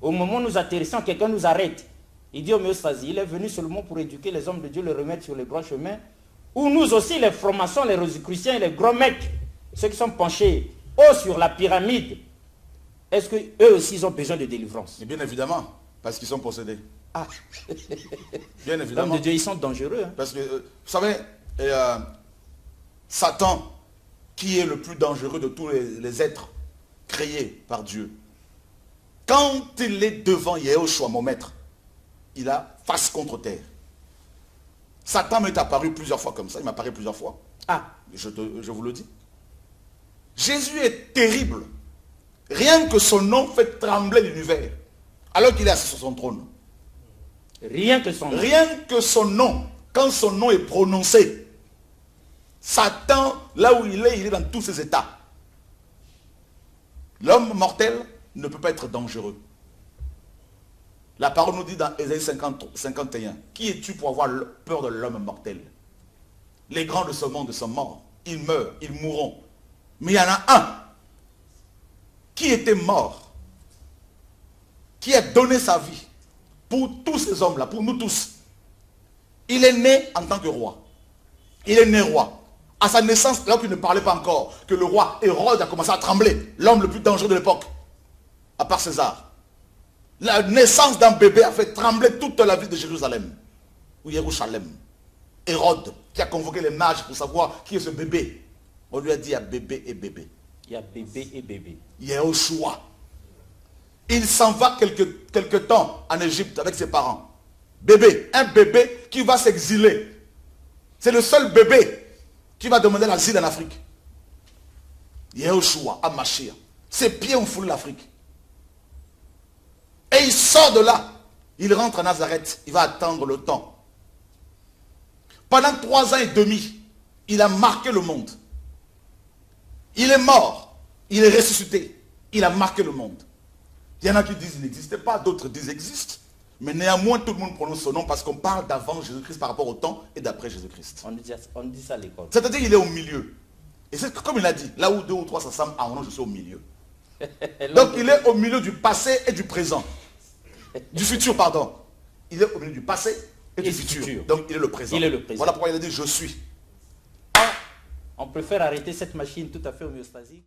Au moment où nous atterrissons, quelqu'un nous arrête. Il dit homéostasie, il est venu seulement pour éduquer les hommes de Dieu, les remettre sur les grands chemins, où nous aussi, les francs-maçons, les rosicruciens, les gros mecs, ceux qui sont penchés haut sur la pyramide, est-ce qu'eux aussi, ils ont besoin de délivrance? Et bien évidemment, parce qu'ils sont possédés. Ah, bien évidemment. L'homme de Dieu, ils sont dangereux. Hein. Parce que, vous savez, Satan, qui est le plus dangereux de tous les êtres créés par Dieu, quand il est devant Yehoshua, mon maître, il a face contre terre. Satan m'est apparu plusieurs fois comme ça, il m'apparaît plusieurs fois. Ah. Je vous le dis. Jésus est terrible. Rien que son nom fait trembler l'univers, alors qu'il est assis sur son trône. Rien que son nom. Rien que son nom, quand son nom est prononcé, Satan, là où il est dans tous ses états. L'homme mortel ne peut pas être dangereux. La parole nous dit dans Ésaïe 51, qui es-tu pour avoir peur de l'homme mortel? Les grands de ce monde sont morts. Ils meurent, ils mourront. Mais il y en a un qui était mort, qui a donné sa vie pour tous ces hommes-là, pour nous tous. Il est né en tant que roi. Il est né roi. À sa naissance, alors qu'il ne parlait pas encore, que le roi Hérode a commencé à trembler, l'homme le plus dangereux de l'époque, à part César. La naissance d'un bébé a fait trembler toute la ville de Jérusalem, ou Jérusalem. Hérode, qui a convoqué les mages pour savoir qui est ce bébé. On lui a dit, il y a bébé et bébé. Il y a bébé et bébé. Yehoshua. Il s'en va quelque temps en Égypte avec ses parents. Bébé, un bébé qui va s'exiler. C'est le seul bébé qui va demander l'asile en Afrique. Yehoshua, Amashia. Ses pieds ont foulé l'Afrique. Et il sort de là. Il rentre à Nazareth. Il va attendre le temps. Pendant 3 ans et demi, il a marqué le monde. Il est mort. Il est ressuscité. Il a marqué le monde. Il y en a qui disent qu'il n'existait pas. D'autres disent qu'il existe. Mais néanmoins, tout le monde prononce son nom parce qu'on parle d'avant Jésus-Christ par rapport au temps et d'après Jésus-Christ. On dit ça à l'école. C'est-à-dire qu'il est au milieu. Et c'est comme il a dit, là où 2 ou 3 s'assemblent, à mon nom, je suis au milieu. Donc il est au milieu du passé et du présent. Du futur, pardon. Il est au milieu du passé et du futur. Donc il est le présent. Il est le présent. Voilà pourquoi il a dit je suis. On préfère arrêter cette machine tout à fait homéostasique.